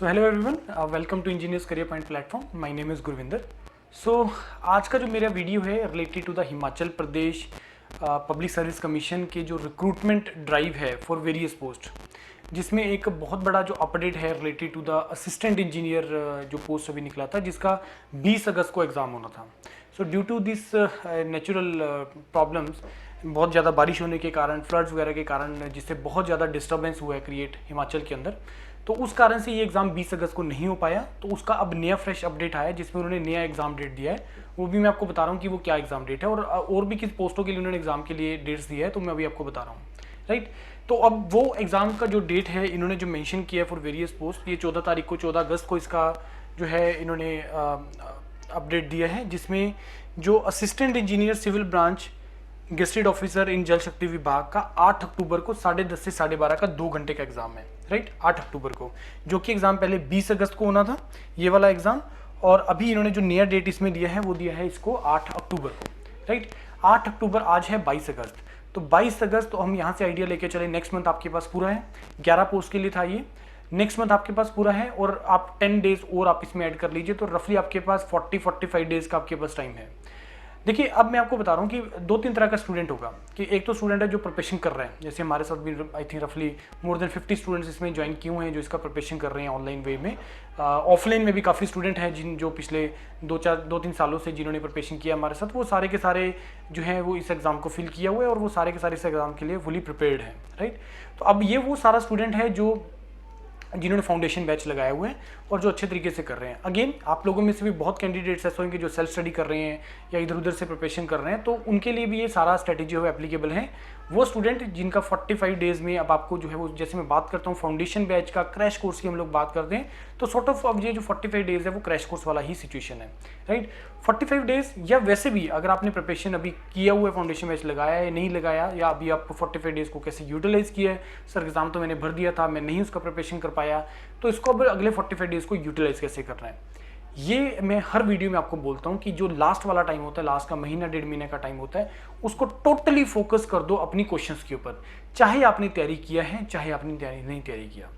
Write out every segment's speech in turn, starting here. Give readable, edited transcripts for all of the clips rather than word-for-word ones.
So hello everyone, welcome to engineers career point platform. My name is Gurvinder. So आज का जो मेरा video है related to the Himachal Pradesh public service commission के जो रिक्रूटमेंट ड्राइव है फॉर वेरियस पोस्ट, जिसमें एक बहुत बड़ा जो अपडेट है related to the assistant engineer जो पोस्ट अभी निकला था, जिसका 20 अगस्त को एग्ज़ाम होना था। So due to this natural problems, बहुत ज़्यादा बारिश होने के कारण, फ्लड्स वगैरह के कारण, जिससे बहुत ज़्यादा डिस्टर्बेंस हुआ है क्रिएट हिमाचल के अंदर, तो उस कारण से ये एग्ज़ाम 20 अगस्त को नहीं हो पाया। तो उसका अब नया फ्रेश अपडेट आया जिसमें उन्होंने नया एग्ज़ाम डेट दिया है। वो भी मैं आपको बता रहा हूँ कि वो क्या एग्ज़ाम डेट है, और भी किस पोस्टों के लिए उन्होंने एग्ज़ाम के लिए डेट्स दिया है, तो मैं अभी आपको बता रहा हूँ। राइट, तो अब वो एग्ज़ाम का जो डेट है इन्होंने जो मेंशन किया है फॉर वेरियस पोस्ट, ये 14 तारीख को, 14 अगस्त को इसका जो है इन्होंने अपडेट दिया है, जिसमें जो assistant engineer civil branch gazetted officer in Jal Shakti विभाग का 8 अक्टूबर को 10:30 से 12:30 का 2 घंटे का एग्जाम है। राइट, 8 अक्टूबर को, जो कि एग्जाम पहले 20 अगस्त को होना था ये वाला एग्जाम, और अभी इन्होंने जो नया डेट इसमें दिया है वो दिया है इसको 8 अक्टूबर को। राइट, 8 अक्टूबर आज है 22 अगस्त, तो 22 अगस्त तो हम यहाँ से आइडिया लेके चले, नेक्स्ट मंथ आपके पास पूरा है। 11 पोस्ट के लिए था ये, नेक्स्ट मंथ आपके पास पूरा है, और आप 10 डेज और आप इसमें ऐड कर लीजिए, तो रफली आपके पास 40-45 डेज का आपके पास टाइम है। देखिए, अब मैं आपको बता रहा हूँ कि 2-3 तरह का स्टूडेंट होगा, कि एक तो स्टूडेंट है जो प्रिपरेशन कर रहे हैं, जैसे हमारे साथ भी आई थिंक रफली मोर देन 50 स्टूडेंट्स इसमें ज्वाइन किए हुए हैं जो इसका प्रिपरेशन कर रहे हैं ऑनलाइन वे में। ऑफलाइन में भी काफ़ी स्टूडेंट हैं जो पिछले 2-3 सालों से जिन्होंने प्रिपरेशन किया हमारे साथ, वो सारे के सारे जो हैं वो इस एग्ज़ाम को फिल किया हुआ है, और वो सारे के सारे इस एग्ज़ाम के लिए फुली प्रिपेयर्ड हैं। राइट, तो अब ये वो सारा स्टूडेंट है जिन्होंने फाउंडेशन बैच लगाए हुए हैं और जो अच्छे तरीके से कर रहे हैं। अगेन, आप लोगों में से भी बहुत कैंडिडेट्स ऐसे होंगे जो सेल्फ स्टडी कर रहे हैं या इधर उधर से प्रिपरेशन कर रहे हैं, तो उनके लिए भी ये सारा स्ट्रेटेजी हो एप्लीकेबल है। वो स्टूडेंट जिनका 45 डेज में अब आपको जो है वो, जैसे मैं बात करता हूँ फाउंडेशन बैच का क्रैश कोर्स की हम लोग बात करते हैं, तो सॉर्ट ऑफ अब ये जो 45 डेज है वो क्रैश कोर्स वाला ही सिचुएशन है। राइट, 45 डेज, या वैसे भी अगर आपने प्रिपरेशन अभी किया हुआ है, फाउंडेशन बैच लगाया है, नहीं लगाया, या अभी आपको 45 डेज को कैसे यूटिलाइज किया है, सर एग्जाम तो मैंने भर दिया था, मैं नहीं उसका प्रिपरेशन कर पाया, तो इसको अब अगले 45 डेज को यूटिलाइज कैसे करना है, ये मैं हर वीडियो में आपको बोलता हूं कि जो लास्ट वाला टाइम होता है, लास्ट का महीना 1.5 महीने का टाइम होता है, उसको टोटली फोकस कर दो अपनी क्वेश्चंस के ऊपर। चाहे आपने तैयारी किया है, चाहे आपने तैयारी नहीं तैयारी किया,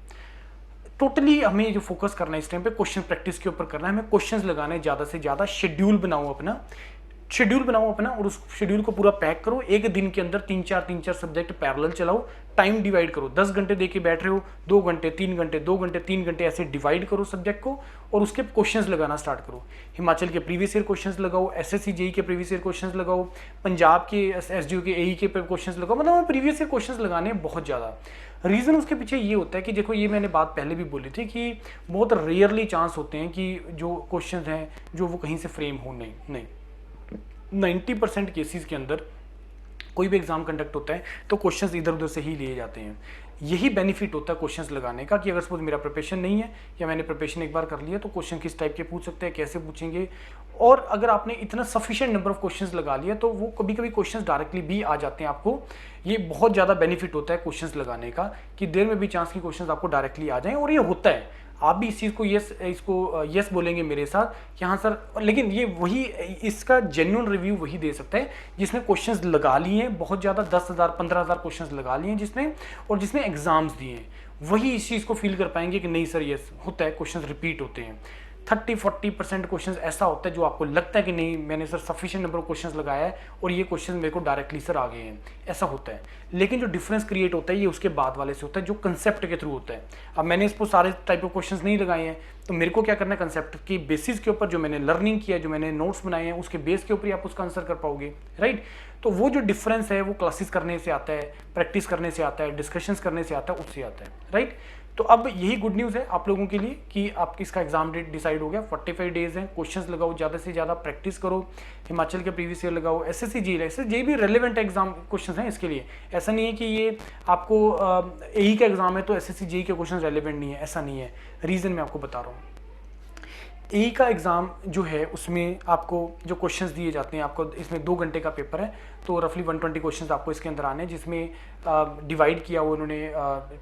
टोटली हमें जो फोकस करना है इस टाइम पे क्वेश्चन प्रैक्टिस के ऊपर करना है। हमें क्वेश्चंस लगाने ज़्यादा से ज़्यादा, शेड्यूल बनाओ अपना, और उस शेड्यूल को पूरा पैक करो। एक दिन के अंदर 3-4 सब्जेक्ट पैरेलल चलाओ, टाइम डिवाइड करो। 10 घंटे दे के बैठ रहे हो, 2 घंटे 3 घंटे 2 घंटे 3 घंटे ऐसे डिवाइड करो सब्जेक्ट को, और उसके क्वेश्चंस लगाना स्टार्ट करो। हिमाचल के प्रीवियस ईयर क्वेश्चंस लगाओ, एसएससी जेई के प्रीवियस ईयर क्वेश्चंस लगाओ, पंजाब के एसडीओ के एई के क्वेश्चंस लगाओ। मतलब प्रीवियस ईयर क्वेश्चंस लगाने बहुत ज़्यादा। रीज़न उसके पीछे ये होता है कि देखो, ये मैंने बात पहले भी बोली थी कि बहुत रेयरली चांस होते हैं कि जो क्वेश्चंस हैं जो वो कहीं से फ्रेम हो। नहीं 90% केसेस के अंदर कोई भी एग्जाम कंडक्ट होता है तो क्वेश्चंस इधर उधर से ही लिए जाते हैं। यही बेनिफिट होता है क्वेश्चंस लगाने का, कि अगर सपोज मेरा प्रिपरेशन नहीं है, या मैंने प्रिपरेशन एक बार कर लिया, तो क्वेश्चन किस टाइप के पूछ सकते हैं, कैसे पूछेंगे, और अगर आपने इतना सफिशिएंट नंबर ऑफ क्वेश्चंस लगा लिया तो वो कभी कभी क्वेश्चंस डायरेक्टली भी आ जाते हैं आपको। ये बहुत ज़्यादा बेनिफिट होता है क्वेश्चंस लगाने का, कि देर में भी चांस की क्वेश्चंस आपको डायरेक्टली आ जाएं, और ये होता है। आप भी इस चीज़ को यस बोलेंगे मेरे साथ कि हाँ सर, लेकिन ये वही, इसका जेन्युइन रिव्यू वही दे सकता है जिसने क्वेश्चंस लगा लिए हैं बहुत ज़्यादा, 10,000 15,000 क्वेश्चंस लगा लिए हैं जिसने, और जिसने एग्जाम्स दिए हैं, वही इस चीज़ को फील कर पाएंगे कि नहीं सर, यस होता है, क्वेश्चंस रिपीट होते हैं। 30-40% क्वेश्चंस ऐसा होता है जो आपको लगता है कि नहीं, मैंने sir sufficient number of questions लगाया है और ये क्वेश्चंस मेरे को डायरेक्टली सर आ गए हैं, ऐसा होता है। लेकिन जो डिफरेंस क्रिएट होता है ये उसके बाद वाले से होता है, जो कंसेप्ट के थ्रू होता है। अब मैंने इसको सारे टाइप ऑफ क्वेश्चंस नहीं लगाए हैं, तो मेरे को क्या करना है, कंसेप्ट की बेसिस के ऊपर जो मैंने लर्निंग किया है, जो मैंने नोट्स बनाए हैं, उसके बेस के ऊपर ही आप उसका आंसर कर पाओगे। राइट, तो वो जो डिफरेंस है वो क्लासेस करने से आता है, प्रैक्टिस करने से आता है, डिस्कशंस करने से आता है, उससे आता है। राइट, तो अब यही गुड न्यूज़ है आप लोगों के लिए कि आपकी इसका एग्जाम डेट डिसाइड हो गया। 45 डेज हैं, क्वेश्चंस लगाओ, ज़्यादा से ज़्यादा प्रैक्टिस करो, हिमाचल के प्रीवियस ईयर लगाओ, एसएससी जेई भी रेलेवेंट एग्जाम क्वेश्चंस हैं इसके लिए। ऐसा नहीं है कि ये आपको एई का एग्जाम है तो एसएससी जेई के क्वेश्चन रेलेवेंट नहीं है, ऐसा नहीं है। रीज़न मैं आपको बता रहा हूँ। एई का एग्ज़ाम जो है उसमें आपको जो क्वेश्चंस दिए जाते हैं, आपको इसमें 2 घंटे का पेपर है, तो रफली 120 क्वेश्चंस आपको इसके अंदर आने हैं, जिसमें डिवाइड किया हुआ उन्होंने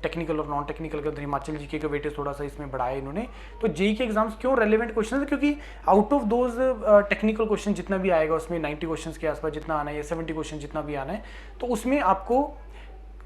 टेक्निकल और नॉन टेक्निकल के अंदर। हिमाचल जीके का वेटेज थोड़ा सा इसमें बढ़ाया इन्होंने। तो जेई के एग्जाम्स क्यों रेलेवेंट क्वेश्चन है, क्योंकि out of those technical question जितना भी आएगा उसमें 90 क्वेश्चन के आसपास जितना आना है, या 70 क्वेश्चन जितना भी आना है, तो उसमें आपको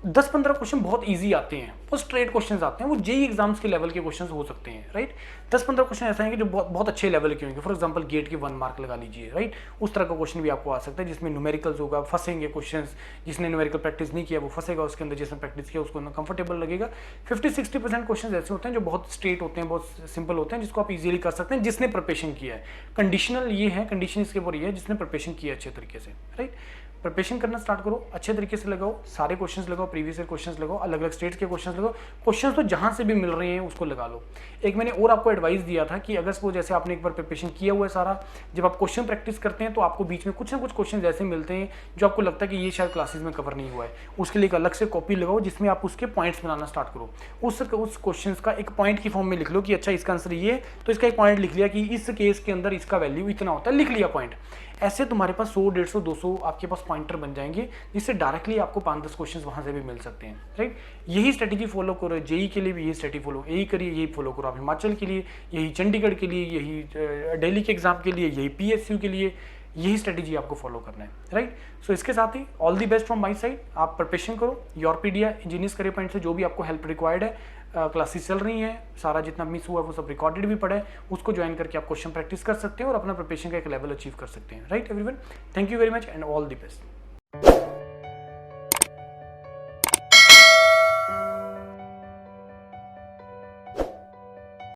10-15 क्वेश्चन बहुत इजी आते हैं, वो स्ट्रेट क्वेश्चंस आते हैं, वो जेई एग्जाम्स के लेवल के क्वेश्चंस हो सकते हैं, राइट। 10-15 क्वेश्चन ऐसे हैं कि जो बहुत बहुत अच्छे लेवल के होंगे। फॉर एग्जांपल गेट के 1 मार्क लगा लीजिए, राइट। उस तरह का क्वेश्चन भी आपको आ सकता है जिसमें न्यूमेरिकल्स होगा, फंसेंगे क्वेश्चंस, जिसने न्यूमेरिकल प्रैक्टिस नहीं किया वो फंसेगा उसके अंदर, जिसने प्रैक्टिस किया उसको कंफर्टेबल लगेगा। 50-60% क्वेश्चन ऐसे होते हैं जो बहुत स्ट्रेट होते हैं, बहुत सिंपल होते हैं, जिसको आप इजीली कर सकते हैं जिसने प्रिपरेशन किया है। कंडीशनल ये है, कंडीशन इसके ऊपर ये है जिसने प्रिपरेशन किया अच्छे तरीके से, राइट। प्रिपरेशन करना स्टार्ट करो, अच्छे तरीके से लगाओ, सारे क्वेश्चंस लगाओ, प्रीवियस ईयर क्वेश्चंस लगाओ, अलग अलग स्टेट्स के क्वेश्चंस लगाओ, क्वेश्चंस तो जहां से भी मिल रहे हैं उसको लगा लो। एक मैंने और आपको एडवाइस दिया था कि अगर सपोज जैसे आपने एक बार प्रिपरेशन किया हुआ है सारा, जब आप क्वेश्चन प्रैक्टिस करते हैं तो आपको बीच में कुछ ना कुछ क्वेश्चन ऐसे मिलते हैं जो आपको लगता है कि ये शायद क्लासेस में कवर नहीं हुआ है, उसके लिए एक अलग से कॉपी लगाओ जिसमें आप उसके पॉइंट्स बनाना स्टार्ट करो। उस क्वेश्चन का एक पॉइंट की फॉर्म में लिख लो कि अच्छा इसका आंसर ये है, तो इसका एक पॉइंट लिख लिया कि इस केस के अंदर इसका वैल्यू इतना होता है, लिख लिया पॉइंट। ऐसे तुम्हारे पास 100, 150, 200 आपके पास पॉइंटर बन जाएंगे जिससे डायरेक्टली आपको 5-10 क्वेश्चन वहां से भी मिल सकते हैं, राइट। यही स्ट्रेटेजी फॉलो करो, जेई के लिए भी यही स्ट्रेटेजी फॉलो, यही करिए, यही फॉलो करो आप हिमाचल के लिए, यही चंडीगढ़ के लिए, यही दिल्ली के एग्जाम के लिए, यही पीएसयू के लिए, यही स्ट्रेटेजी आपको फॉलो करना है, राइट। सो इसके साथ ही all the best from my side. आप प्रिपरेशन करो, योरपीडिया इंजीनियर्स करियर पॉइंट से जो भी आपको हेल्प रिक्वायर्ड है, क्लासेस चल रही हैं, सारा जितना मिस हुआ है वो सब रिकॉर्डेड भी पड़ा है, उसको ज्वाइन करके आप क्वेश्चन प्रैक्टिस कर सकते हैं और अपना प्रिपरेशन का एक लेवल अचीव कर सकते हैं, right everyone. Thank you very much and all the best.